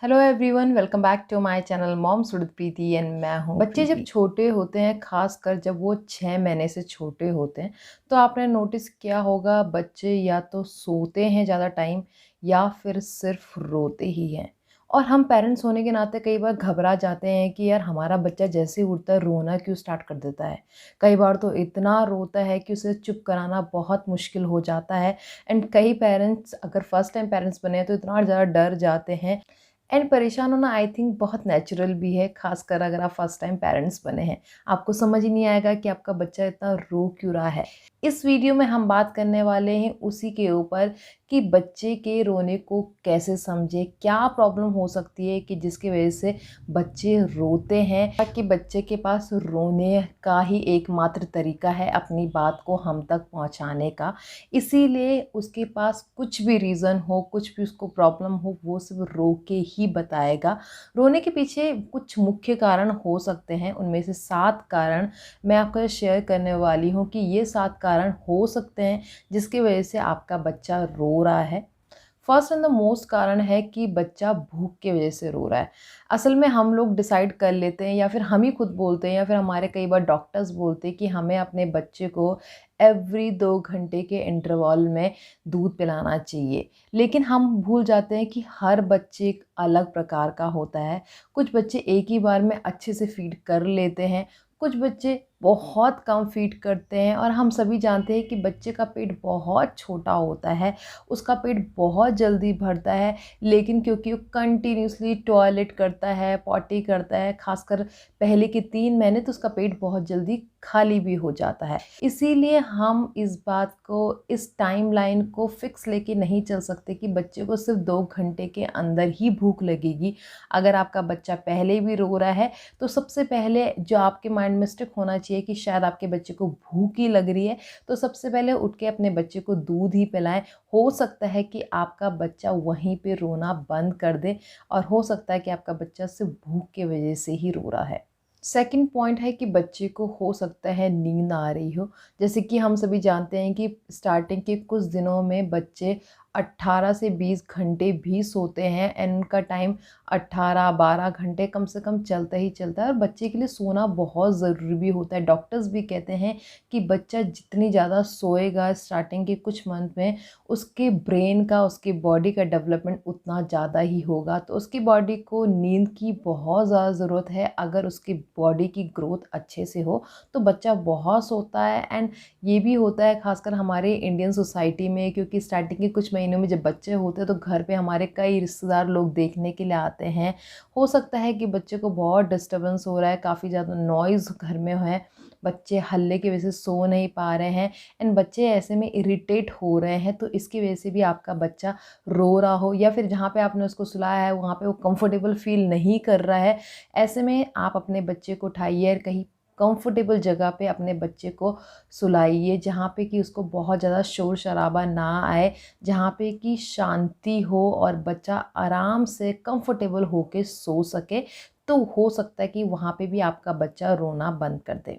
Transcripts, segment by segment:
Hello everyone, welcome back to my channel mom Surat Preeti and मैं हूँ। बच्चे जब छोटे होते हैं, खासकर जब वो 6 महीने से छोटे होते हैं, तो आपने नोटिस किया होगा बच्चे या तो सोते हैं ज़्यादा टाइम या फिर सिर्फ रोते ही हैं। और हम पेरेंट्स होने के नाते कई बार घबरा जाते हैं कि यार हमारा बच्चा जैसे ही उठता है रोना क्यों स्टार्ट कर देता है। कई बार तो इतना रोता है कि उसे चुप कराना बहुत मुश्किल हो जाता है। एंड कई पेरेंट्स अगर फर्स्ट टाइम पेरेंट्स बने हैं तो इतना ज़्यादा डर जाते हैं। एंड परेशान होना आई थिंक बहुत नेचुरल भी है, खासकर अगर आप फर्स्ट टाइम पेरेंट्स बने हैं। आपको समझ ही नहीं आएगा कि आपका बच्चा इतना रो क्यों रहा है। इस वीडियो में हम बात करने वाले हैं उसी के ऊपर कि बच्चे के रोने को कैसे समझे, क्या प्रॉब्लम हो सकती है कि जिसकी वजह से बच्चे रोते हैं, ताकि बच्चे के पास रोने का ही एकमात्र तरीका है अपनी बात को हम तक पहुंचाने का। इसीलिए उसके पास कुछ भी रीज़न हो, कुछ भी उसको प्रॉब्लम हो, वो सिर्फ रो के ही बताएगा। रोने के पीछे कुछ मुख्य कारण हो सकते हैं, उनमें से 7 कारण मैं आपको शेयर करने वाली हूँ कि ये 7 कारण हो सकते हैं जिसकी वजह से आपका बच्चा रो रहा है। फर्स्ट एंड द मोस्ट कारण है कि बच्चा भूख की वजह से रो रहा है। असल में हम लोग डिसाइड कर लेते हैं या फिर हम ही खुद बोलते हैं या फिर हमारे कई बार डॉक्टर्स बोलते हैं कि हमें अपने बच्चे को एवरी 2 घंटे के इंटरवल में दूध पिलाना चाहिए। लेकिन हम भूल जाते हैं कि हर बच्चे एक अलग प्रकार का होता है। कुछ बच्चे एक ही बार में अच्छे से फीड कर लेते हैं, कुछ बच्चे बहुत कम फीड करते हैं। और हम सभी जानते हैं कि बच्चे का पेट बहुत छोटा होता है, उसका पेट बहुत जल्दी भरता है, लेकिन क्योंकि वो कंटिन्यूसली टॉयलेट करता है, पॉटी करता है, खासकर पहले के 3 महीने, तो उसका पेट बहुत जल्दी खाली भी हो जाता है। इसीलिए हम इस बात को, इस टाइमलाइन को फिक्स लेके नहीं चल सकते कि बच्चे को सिर्फ 2 घंटे के अंदर ही भूख लगेगी। अगर आपका बच्चा पहले भी रो रहा है तो सबसे पहले जो आपके माइंड में स्टिक होना चाहिए कि शायद आपके बच्चे को भूख ही लग रही है, तो सबसे पहले उठ के अपने बच्चे को दूध ही पिलाएं। हो सकता है कि आपका बच्चा वहीं पे रोना बंद कर दे और हो सकता है कि आपका बच्चा सिर्फ भूख की वजह से ही रो रहा है। सेकंड पॉइंट है कि बच्चे को हो सकता है नींद आ रही हो। जैसे कि हम सभी जानते हैं कि स्टार्टिंग के कुछ दिनों में बच्चे 18 से 20 घंटे भी सोते हैं एंड उनका टाइम 18-12 घंटे कम से कम चलता ही चलता है। और बच्चे के लिए सोना बहुत ज़रूरी भी होता है। डॉक्टर्स भी कहते हैं कि बच्चा जितनी ज़्यादा सोएगा स्टार्टिंग के कुछ मंथ में, उसके ब्रेन का, उसके बॉडी का डेवलपमेंट उतना ज़्यादा ही होगा। तो उसकी बॉडी को नींद की बहुत ज़्यादा ज़रूरत है। अगर उसकी बॉडी की ग्रोथ अच्छे से हो तो बच्चा बहुत सोता है। एंड ये भी होता है खासकर हमारे इंडियन सोसाइटी में, क्योंकि स्टार्टिंग के कुछ महीनों में जब बच्चे होते हैं तो घर पे हमारे कई रिश्तेदार लोग देखने के लिए आते हैं। हो सकता है कि बच्चे को बहुत डिस्टर्बेंस हो रहा है, काफ़ी ज़्यादा नॉइज़ घर में है, बच्चे हल्ले की वजह से सो नहीं पा रहे हैं एंड बच्चे ऐसे में इरिटेट हो रहे हैं। तो इसकी वजह से भी आपका बच्चा रो रहा हो या फिर जहाँ पे आपने उसको सुलाया है वहाँ पे वो कंफर्टेबल फील नहीं कर रहा है, ऐसे में आप अपने बच्चे को उठाइए और कहीं कंफर्टेबल जगह पे अपने बच्चे को सुलाइए, जहाँ पे कि उसको बहुत ज़्यादा शोर शराबा ना आए, जहाँ पे कि शांति हो और बच्चा आराम से कंफर्टेबल होके सो सके। तो हो सकता है कि वहाँ पे भी आपका बच्चा रोना बंद कर दे।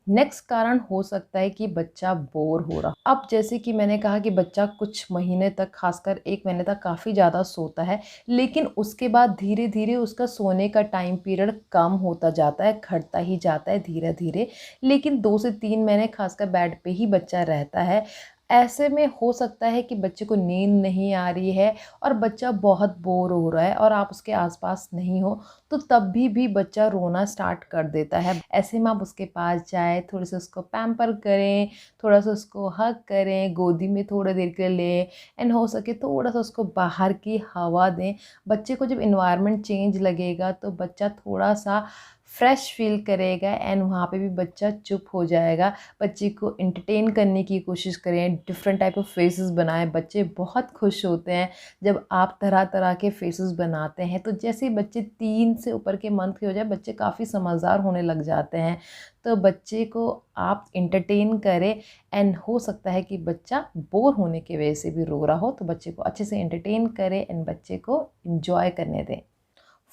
नेक्स्ट कारण हो सकता है कि बच्चा बोर हो रहा। अब जैसे कि मैंने कहा कि बच्चा कुछ महीने तक, खासकर 1 महीने तक काफ़ी ज़्यादा सोता है, लेकिन उसके बाद धीरे धीरे उसका सोने का टाइम पीरियड कम होता जाता है, घटता ही जाता है धीरे धीरे। लेकिन 2 से 3 महीने खासकर बेड पे ही बच्चा रहता है। ऐसे में हो सकता है कि बच्चे को नींद नहीं आ रही है और बच्चा बहुत बोर हो रहा है और आप उसके आसपास नहीं हो, तो तब भी बच्चा रोना स्टार्ट कर देता है। ऐसे में आप उसके पास जाएँ, थोड़े से उसको पैम्पर करें, थोड़ा सा उसको हग करें, गोदी में थोड़ी देर के लिए लें एंड हो सके थोड़ा सा उसको बाहर की हवा दें। बच्चे को जब एनवायरनमेंट चेंज लगेगा तो बच्चा थोड़ा सा फ्रेश फील करेगा एंड वहाँ पे भी बच्चा चुप हो जाएगा। बच्चे को एंटरटेन करने की कोशिश करें, डिफरेंट टाइप ऑफ फेसेस बनाएं। बच्चे बहुत खुश होते हैं जब आप तरह तरह के फेसेस बनाते हैं। तो जैसे ही बच्चे 3 से ऊपर के मंथ के हो जाए, बच्चे काफ़ी समझदार होने लग जाते हैं। तो बच्चे को आप एंटरटेन करें एंड हो सकता है कि बच्चा बोर होने की वजह से भी रो रहा हो, तो बच्चे को अच्छे से एंटरटेन करें एंड बच्चे को इंजॉय करने दें।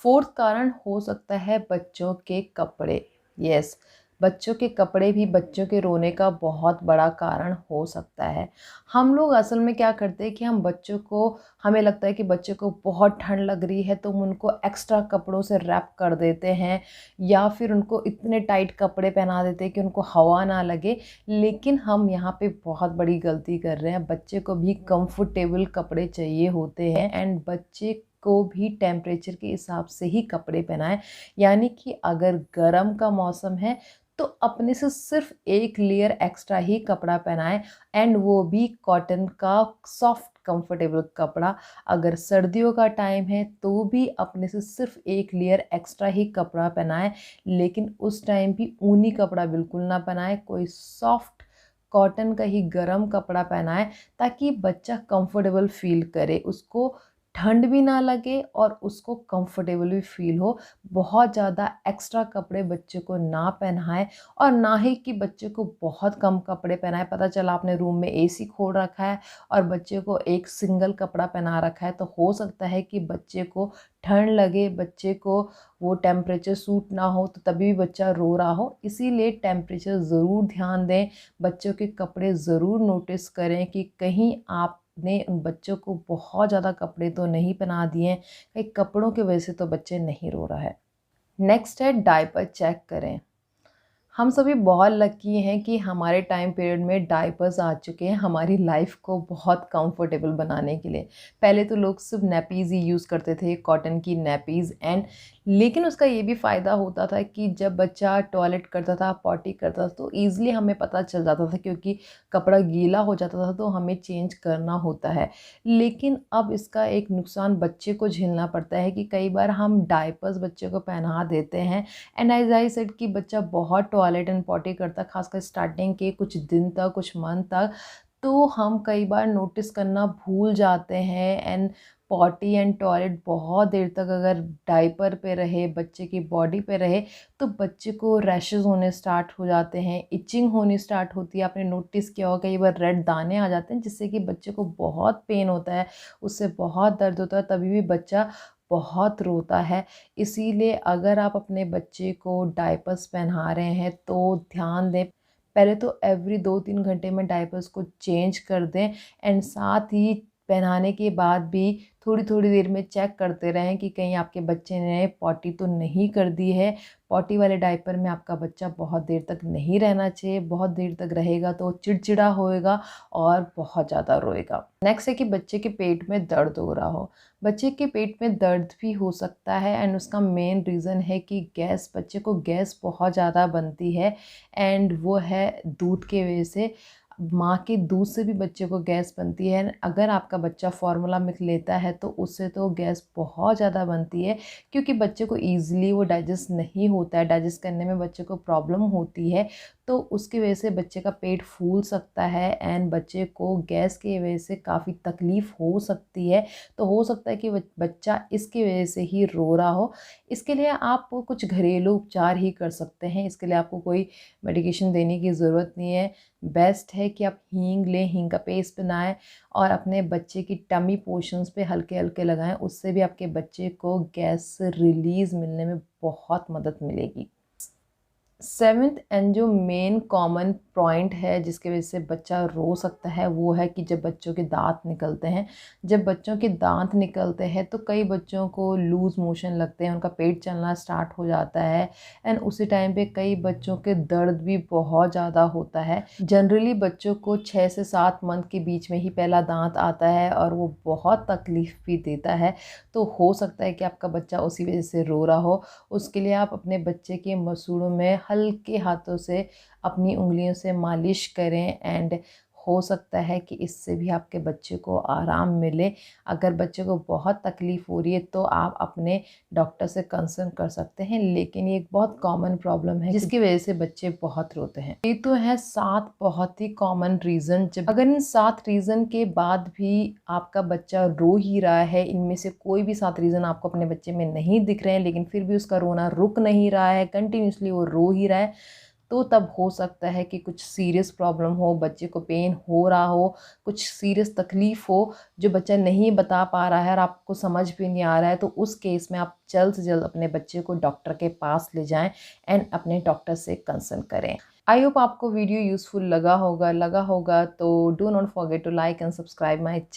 फोर्थ कारण हो सकता है बच्चों के कपड़े। यस, बच्चों के कपड़े भी बच्चों के रोने का बहुत बड़ा कारण हो सकता है। हम लोग असल में क्या करते हैं कि हम बच्चों को हमें लगता है कि बच्चों को बहुत ठंड लग रही है तो हम उनको एक्स्ट्रा कपड़ों से रैप कर देते हैं या फिर उनको इतने टाइट कपड़े पहना देते हैं कि उनको हवा ना लगे। लेकिन हम यहाँ पे बहुत बड़ी गलती कर रहे हैं। बच्चे को भी कंफर्टेबल कपड़े चाहिए होते हैं एंड बच्चे को भी टेम्परेचर के हिसाब से ही कपड़े पहनाएं। यानी कि अगर गर्म का मौसम है तो अपने से सिर्फ एक लेयर एक्स्ट्रा ही कपड़ा पहनाएं एंड वो भी कॉटन का सॉफ्ट कंफर्टेबल कपड़ा। अगर सर्दियों का टाइम है तो भी अपने से सिर्फ एक लेयर एक्स्ट्रा ही कपड़ा पहनाएं, लेकिन उस टाइम भी ऊनी कपड़ा बिल्कुल ना पहनाएं, कोई सॉफ्ट कॉटन का ही गर्म कपड़ा पहनाएं ताकि बच्चा कंफर्टेबल फील करे, उसको ठंड भी ना लगे और उसको कंफर्टेबल भी फील हो। बहुत ज़्यादा एक्स्ट्रा कपड़े बच्चे को ना पहनाएं और ना ही कि बच्चे को बहुत कम कपड़े पहनाएं। पता चला आपने रूम में एसी खोल रखा है और बच्चे को एक सिंगल कपड़ा पहना रखा है, तो हो सकता है कि बच्चे को ठंड लगे, बच्चे को वो टेम्परेचर सूट ना हो, तो तभी भी बच्चा रो रहा हो। इसीलिए टेम्परेचर ज़रूर ध्यान दें, बच्चों के कपड़े ज़रूर नोटिस करें कि कहीं आपने उन बच्चों को बहुत ज़्यादा कपड़े तो नहीं पहना दिए हैं, कहीं कपड़ों की वजह से तो बच्चे नहीं रो रहा है। नेक्स्ट है डायपर चेक करें। हम सभी बहुत लकी हैं कि हमारे टाइम पीरियड में डायपर्स आ चुके हैं हमारी लाइफ को बहुत कंफर्टेबल बनाने के लिए। पहले तो लोग सिर्फ नैपीज़ ही यूज़ करते थे, कॉटन की नैपीज़ एंड लेकिन उसका ये भी फ़ायदा होता था कि जब बच्चा टॉयलेट करता था, पॉटी करता था तो ईज़िली हमें पता चल जाता था, क्योंकि कपड़ा गीला हो जाता था तो हमें चेंज करना होता है। लेकिन अब इसका एक नुकसान बच्चे को झेलना पड़ता है कि कई बार हम डायपर्स बच्चे को पहना देते हैं एंड एज आई सेड कि बच्चा बहुत टॉयलेट एंड पॉटी करता, खासकर स्टार्टिंग के कुछ दिन तक, कुछ मंथ तक, तो हम कई बार नोटिस करना भूल जाते हैं एंड पॉटी एंड टॉयलेट बहुत देर तक अगर डायपर पे रहे, बच्चे की बॉडी पे रहे, तो बच्चे को रैशेस होने स्टार्ट हो जाते हैं, इचिंग होनी स्टार्ट होती है। आपने नोटिस किया होगा कई बार रेड दाने आ जाते हैं जिससे कि बच्चे को बहुत पेन होता है, उससे बहुत दर्द होता है, तभी भी बच्चा बहुत रोता है। इसीलिए अगर आप अपने बच्चे को डायपर्स पहना रहे हैं तो ध्यान दें, पहले तो एवरी 2-3 घंटे में डायपर्स को चेंज कर दें एंड साथ ही पहनाने के बाद भी थोड़ी थोड़ी देर में चेक करते रहें कि कहीं आपके बच्चे ने पॉटी तो नहीं कर दी है। पॉटी वाले डायपर में आपका बच्चा बहुत देर तक नहीं रहना चाहिए, बहुत देर तक रहेगा तो चिड़चिड़ा होएगा और बहुत ज़्यादा रोएगा। नेक्स्ट है कि बच्चे के पेट में दर्द हो रहा हो। बच्चे के पेट में दर्द भी हो सकता है एंड उसका मेन रीज़न है कि गैस, बच्चे को गैस बहुत ज़्यादा बनती है एंड वो है दूध के वजह से। माँ के दूध से भी बच्चे को गैस बनती है। अगर आपका बच्चा फार्मूला मिल्क लेता है तो उससे तो गैस बहुत ज़्यादा बनती है, क्योंकि बच्चे को ईज़िली वो डाइजेस्ट नहीं होता है, डाइजेस्ट करने में बच्चे को प्रॉब्लम होती है, तो उसकी वजह से बच्चे का पेट फूल सकता है एंड बच्चे को गैस की वजह से काफ़ी तकलीफ़ हो सकती है। तो हो सकता है कि बच्चा इसकी वजह से ही रो रहा हो। इसके लिए आप कुछ घरेलू उपचार ही कर सकते हैं, इसके लिए आपको कोई मेडिकेशन देने की ज़रूरत नहीं है। बेस्ट है कि आप हींग लें, हींग का पेस्ट बनाएं और अपने बच्चे की टमी पोर्शंस पे हल्के हल्के लगाएं, उससे भी आपके बच्चे को गैस से रिलीज़ मिलने में बहुत मदद मिलेगी। 7th एंड जो मेन कॉमन पॉइंट है जिसकी वजह से बच्चा रो सकता है वो है कि जब बच्चों के दांत निकलते हैं। जब बच्चों के दांत निकलते हैं तो कई बच्चों को लूज़ मोशन लगते हैं, उनका पेट चलना स्टार्ट हो जाता है एंड उसी टाइम पे कई बच्चों के दर्द भी बहुत ज़्यादा होता है। जनरली बच्चों को 6 से 7 मंथ के बीच में ही पहला दांत आता है और वो बहुत तकलीफ़ भी देता है। तो हो सकता है कि आपका बच्चा उसी वजह से रो रहा हो। उसके लिए आप अपने बच्चे के मसूड़ों में हल्के हाथों से अपनी उंगलियों से मालिश करें एंड हो सकता है कि इससे भी आपके बच्चे को आराम मिले। अगर बच्चे को बहुत तकलीफ़ हो रही है तो आप अपने डॉक्टर से कंसल्ट कर सकते हैं, लेकिन ये एक बहुत कॉमन प्रॉब्लम है जिसकी वजह से बच्चे बहुत रोते हैं। ये तो है 7 बहुत ही कॉमन रीज़न। जब अगर इन 7 रीज़न के बाद भी आपका बच्चा रो ही रहा है, इनमें से कोई भी 7 रीज़न आपको अपने बच्चे में नहीं दिख रहे हैं लेकिन फिर भी उसका रोना रुक नहीं रहा है, कंटिन्यूसली वो रो ही रहा है, तो तब हो सकता है कि कुछ सीरियस प्रॉब्लम हो, बच्चे को पेन हो रहा हो, कुछ सीरियस तकलीफ़ हो जो बच्चा नहीं बता पा रहा है और आपको समझ भी नहीं आ रहा है, तो उस केस में आप जल्द से जल्द अपने बच्चे को डॉक्टर के पास ले जाएँ एंड अपने डॉक्टर से कंसल्ट करें। आई होप आपको वीडियो यूज़फुल लगा होगा तो do not forget to like and subscribe my channel.